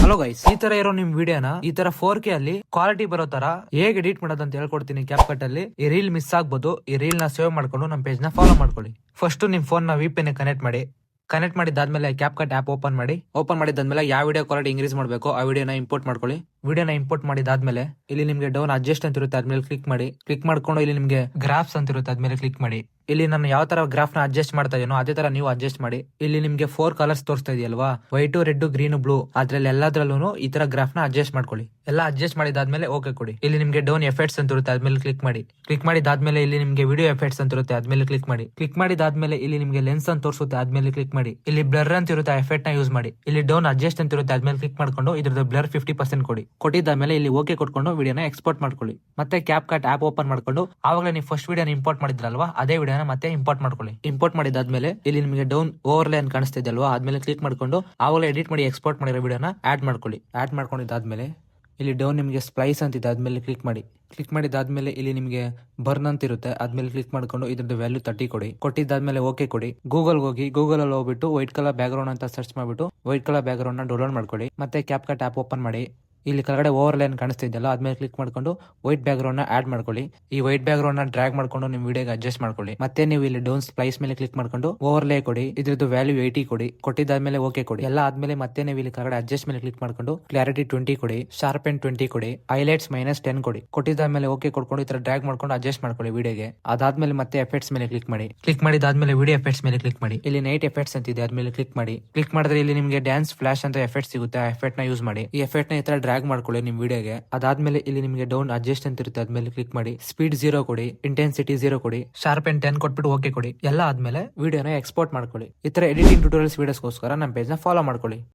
Hello guys, ಈ ತರ ಇರೋ ನಿಮ್ ವಿಡಿಯೋನ ಈ ತರ 4K ಅಲ್ಲಿ ಕ್ವಾಲಿಟಿ ಬರೋ ತರ ಹೇಗೆ ಎಡಿಟ್ ಮಾಡೋದು ಅಂತ ಹೇಳ್ಕೊಡ್ತೀನಿ. ಕ್ಯಾಪ್ ಕಟ್ ಅಲ್ಲಿ ಈ ರೀಲ್ ಮಿಸ್ ಆಗ್ಬೋದು. ಈ ರೀಲ್ ನ ಸೇವ್ ಮಾಡ್ಕೊಂಡು ನಮ್ಮ ಪೇಜ್ ನ ಫಾಲೋ ಮಾಡ್ಕೊಳ್ಳಿ. ಫಸ್ಟ್ ನಿಮ್ ಫೋನ್ ನ VPN ಕನೆಕ್ಟ್ ಮಾಡಿ. ಕನೆಕ್ಟ್ ಮಾಡಿದಾದ್ಮೇಲೆ ಕ್ಯಾಪ್ ಕಟ್ ಆಪ್ ಓಪನ್ ಮಾಡಿ. ಓಪನ್ ಮಾಡಿದಾದ್ಮೇಲೆ ಯಾವ ವಿಡಿಯೋ ಕ್ವಾಲಿಟಿ ಇನ್ಕ್ರೀಸ್ ಮಾಡಬೇಕು ಆ ವಿಡಿಯೋನ ಇಂಪೋರ್ಟ್ ಮಾಡ್ಕೊಳ್ಳಿ. ವಿಡಿಯೋನ ಇಂಪೋರ್ಟ್ ಮಾಡಿದಾದ್ಮೇಲೆ ಇಲ್ಲಿ ನಿಮ್ಗೆ ಡೌನ್ ಅಡ್ಜಸ್ಟ್ ಅಂತ ಇರುತ್ತೆ, ಅದ್ಮೇಲೆ ಕ್ಲಿಕ್ ಮಾಡಿ. ಕ್ಲಿಕ್ ಮಾಡ್ಕೊಂಡು ಇಲ್ಲಿ ನಿಮ್ಗೆ ಗ್ರಾಫ್ಸ್ ಅಂತ ಇರುತ್ತೆ, ಅದ್ಮೇಲೆ ಕ್ಲಿಕ್ ಮಾಡಿ. ಇಲ್ಲಿ ನಾನು ಯಾವ ತರ ಗ್ರಾಫ್ ನ ಅಡ್ಜಸ್ಟ್ ಮಾಡ್ತಾ ಇದೀನೋ ಅದೇ ತರ ನೀವು ಅಡ್ಜಸ್ಟ್ ಮಾಡಿ. ಇಲ್ಲಿ ನಿಮ್ಗೆ 4 ಕಲರ್ಸ್ ತೋರಿಸ್ತಾ ಇದೆಯಲ್ವಾ, ವೈಟ್, ರೆಡ್, ಗ್ರೀನ್, ಬ್ಲೂ. ಅದ್ರಲ್ಲಿ ಎಲ್ಲದ್ರಲ್ಲೂ ಈ ತರ ಗ್ರಾಫ್ ನ ಅಡ್ಜಸ್ಟ್ ಮಾಡ್ಕೊಳ್ಳಿ. ಎಲ್ಲ ಅಡ್ಜಸ್ಟ್ ಮಾಡಿದಾದ್ಮೇಲೆ ಓಕೆ ಕೊಡಿ. ಇಲ್ಲಿ ನಿಮ್ಗೆ ಡೌನ್ ಎಫೆಕ್ಟ್ಸ್ ಅಂತ ಇರುತ್ತೆ, ಅದ್ಮೇಲೆ ಕ್ಲಿಕ್ ಮಾಡಿ. ಕ್ಲಿಕ್ ಮಾಡಿದಾದ್ಮೇಲೆ ಇಲ್ಲಿ ನಿಮ್ಗೆ ವಿಡಿಯೋ ಎಫೆಕ್ಟ್ಸ್ ಅಂತ ಇರುತ್ತೆ, ಅದ್ಮೇಲೆ ಕ್ಲಿಕ್ ಮಾಡಿ. ಕ್ಲಿಕ್ ಮಾಡಿದಾದ್ಮೇಲೆ ಇಲ್ಲಿ ನಿಮ್ಗೆ ಲೆನ್ಸ್ ಅಂತ ತೋರಿಸುತ್ತೆ, ಅದ್ಮೇಲೆ ಕ್ಲಿಕ್ ಮಾಡಿ. ಇಲ್ಲಿ ಬ್ಲರ್ ಅಂತ ಇರುತ್ತೆ, ಎಫೆಕ್ಟ್ ನ ಯೂಸ್ ಮಾಡಿ. ಇಲ್ಲಿ ಡೌನ್ ಅಡ್ಜಸ್ಟ್ ಅಂತ ಇರುತ್ತೆ, ಅದ್ಮೇಲೆ ಕ್ಲಿಕ್ ಮಾಡ್ಕೊಂಡು ಇದ್ರದ್ದು ಬ್ಲರ್ 50% ಕೊಡಿ. ಕೊಟ್ಟಿದ್ದಾದ್ಮೇಲೆ ಇಲ್ಲಿ ಓಕೆ ಕೊಟ್ಕೊಂಡು ವಿಡಿಯೋನ ಎಕ್ಸ್ಪೋರ್ಟ್ ಮಾಡ್ಕೊಳ್ಳಿ. ಮತ್ತೆ ಕ್ಯಾಪ್ ಕಟ್ ಆಪ್ ಓಪನ್ ಮಾಡ್ಕೊಂಡು ಆವಾಗಲೇ ನೀವು ಫಸ್ಟ್ ವಿಡಿಯೋನ ಇಂಪೋರ್ಟ್ ಮಾಡಿದ್ರಲ್ವಾ ಅದೇ ವಿಡಿಯೋನ ಮತ್ತೆ ಇಂಪೋರ್ಟ್ ಮಾಡ್ಕೊಳ್ಳಿ. ಇಂಪೋರ್ಟ್ ಮಾಡಿದಾದ್ಮೇಲೆ ಇಲ್ಲಿ ನಿಮಗೆ ಡೌನ್ ಓವರ್ಲೇ ಅಂತ ಕಾಣಿಸ್ತಾ ಇದೆಯಲ್ವಾ, ಅದ್ಮೇಲೆ ಕ್ಲಿಕ್ ಮಾಡ್ಕೊಂಡು ಆವಾಗಲೇ ಎಡಿಟ್ ಮಾಡಿ ಎಕ್ಸ್ಪೋರ್ಟ್ ಮಾಡಿರೋ ವಿಡಿಯೋನ ಆಡ್ ಮಾಡ್ಕೊಳ್ಳಿ. ಆಡ್ ಮಾಡ್ಕೊಂಡಿದ್ದಾದ್ಮೇಲೆ ಇಲ್ಲಿ ಡೌನ್ ನಿಮಗೆ ಸ್ಪ್ಲೈಸ್ ಅಂತಿದೆ, ಅದ್ಮೇಲೆ ಕ್ಲಿಕ್ ಮಾಡಿ. ಕ್ಲಿಕ್ ಮಾಡಿದಾದ್ಮೇಲೆ ಇಲ್ಲಿ ನಿಮಗೆ ಬರ್ನ್ ಅಂತ ಇರುತ್ತೆ, ಅದ್ಮೇಲೆ ಕ್ಲಿಕ್ ಮಾಡ್ಕೊಂಡು ಇದ್ರದ್ದು ವ್ಯಾಲ್ಯೂ 30 ಕೊಡಿ. ಕೊಟ್ಟಿದ್ದಾದ್ಮೇಲೆ ಓಕೆ ಕೊಡಿ. ಗೂಗಲ್ ಹೋಗಿ ಗೂಗಲ್ ಅಲ್ಲಿ ಹೋಗ್ಬಿಟ್ಟು ವೈಟ್ ಕಲರ್ ಬ್ಯಾಕ್ ಗ್ರೌಂಡ್ ಅಂತ ಸರ್ಚ್ ಮಾಡ್ಬಿಟ್ಟು ವೈಟ್ ಕಲರ್ ಬ್ಯಾಕ್ ಗ್ರೌಂಡ್ ನ ಡೌನ್ಲೋಡ್ ಮಾಡ್ಕೊಳ್ಳಿ. ಮತ್ತೆ ಕ್ಯಾಪ್ ಕಟ್ ಆಪ್ ಓಪನ್ ಮಾಡಿ. ಇಲ್ಲಿ ಕೆಳಗಡೆ ಓವರ್ ಲೈನ್ ಕಾಣಿಸ್ತಾ ಇದೆಯಲ್ಲ, ಅದ್ಮೇಲೆ ಕ್ಲಿಕ್ ಮಾಡ್ಕೊಂಡು ವೈಟ್ ಬ್ಯಾಕ್ ಗ್ರೌಂಡ್ ನ ಆಡ್ ಮಾಡ್ಕೊಳ್ಳಿ. ಈ ವೈಟ್ ಬ್ಯಾಕ್ ಗ್ರೌಂಡ್ ನ ಡ್ರ್ಯಾಗ್ ಮಾಡ್ಕೊಂಡು ನಿಮ್ ವಿಡಿಯೋಗೆ ಅಡ್ಜಸ್ಟ್ ಮಾಡ್ಕೊಳ್ಳಿ. ಮತ್ತೆ ನೀವು ಇಲ್ಲಿ ಡೌನ್ ಸ್ಪ್ಲೈಸ್ ಮೇಲೆ ಕ್ಲಿಕ್ ಮಾಡ್ಕೊಂಡು ಓವರ್ಲೇ ಕೊಡಿ. ಇದ್ರದ್ದು ವ್ಯಾಲ್ಯೂ 80 ಕೊಡಿ. ಕೊಟ್ಟಿದ್ದಾದ್ಮೇಲೆ ಓಕೆ ಕೊಡಿ. ಎಲ್ಲ ಆದ್ಮೇಲೆ ಮತ್ತೆ ನೀವು ಇಲ್ಲಿ ಕೆಳಗಡೆ ಅಡ್ಜಸ್ಟ್ ಮೇಲೆ ಕ್ಲಿಕ್ ಮಾಡ್ಕೊಂಡು ಕ್ಲಾರಿಟಿ 20 ಕೊಡಿ. ಶಾರ್ಪೆನ್ 20 ಕೊಡಿ. ಹೈಲೈಟ್ಸ್ -10 ಕೊಡಿ. ಕೊಟ್ಟಿದ್ದಾದ್ಮೇಲೆ ಓಕೆ ಕೊಡ್ಕೊಂಡು ಈ ತರ ಡ್ರ್ಯಾಗ್ ಮಾಡ್ಕೊಂಡು ಅಡ್ಜಸ್ಟ್ ಮಾಡ್ಕೊಳ್ಳಿ ವಿಡಿಯೋಗೆ. ಅದಾದ್ಮೇಲೆ ಮತ್ತೆ ಎಫೆಕ್ಟ್ಸ್ ಮೇಲೆ ಕ್ಲಿಕ್ ಮಾಡಿ. ಕ್ಲಿಕ್ ಮಾಡಿದಾದ್ಮೇಲೆ ವಿಡಿಯೋ ಎಫೆಕ್ಟ್ಸ್ ಮೇಲೆ ಕ್ಲಿಕ್ ಮಾಡಿ. ಇಲ್ಲಿ ನೈಟ್ ಎಫೆಕ್ಟ್ಸ್ ಅಂತ ಇದೆ, ಅದ್ಮೇಲೆ ಕ್ಲಿಕ್ ಮಾಡಿ. ಕ್ಲಿಕ್ ಮಾಡಿದ್ರೆ ಇಲ್ಲಿ ನಿಮಗೆ ಡ್ಯಾನ್ಸ್ ಫ್ಲಾಶ್ ಅಂತ ಎಫೆಕ್ಟ್ ಸಿಗುತ್ತೆ, ಆ ಎಫೆಕ್ಟ್ ನ ಯೂಸ್ ಮಾಡಿ. ಈ ಎಫೆಕ್ಟ್ ನ ಈ ತರ ಡ್ರ್ಯಾಗ್ ಮಾಡ್ಕೊಳ್ಳಿ ನಿಮ್ ವಿಡಿಯೋಗೆ. ಅದಾದ್ಮೇಲೆ ಇಲ್ಲಿ ನಿಮಗೆ ಡೌನ್ ಅಡ್ಜಸ್ಟ್ ಅಂತ ಇರುತ್ತೆ, ಅದ್ಮೇಲೆ ಕ್ಲಿಕ್ ಮಾಡಿ. ಸ್ಪೀಡ್ 0 ಕೊಡಿ. ಇಂಟೆನ್ಸಿಟಿ 0 ಕೊಡಿ. ಶಾರ್ಪೆನ್ 10 ಕೊಟ್ಬಿಟ್ಟು ಓಕೆ ಕೊಡಿ. ಎಲ್ಲ ಆದ್ಮೇಲೆ ವಿಡಿಯೋನ ಎಕ್ಸ್ಪೋರ್ಟ್ ಮಾಡ್ಕೊಳ್ಳಿ. ಈ ತರ ಎಡಿಟಿಂಗ್ ಟ್ಯೂಟೋರಿಯಲ್ಸ್ ವಿಡಿಯೋಸ್ಗೋಸ್ಕರ ನಮ್ಮ ಪೇಜ್ ನ ಫಾಲೋ ಮಾಡ್ಕೊಳ್ಳಿ.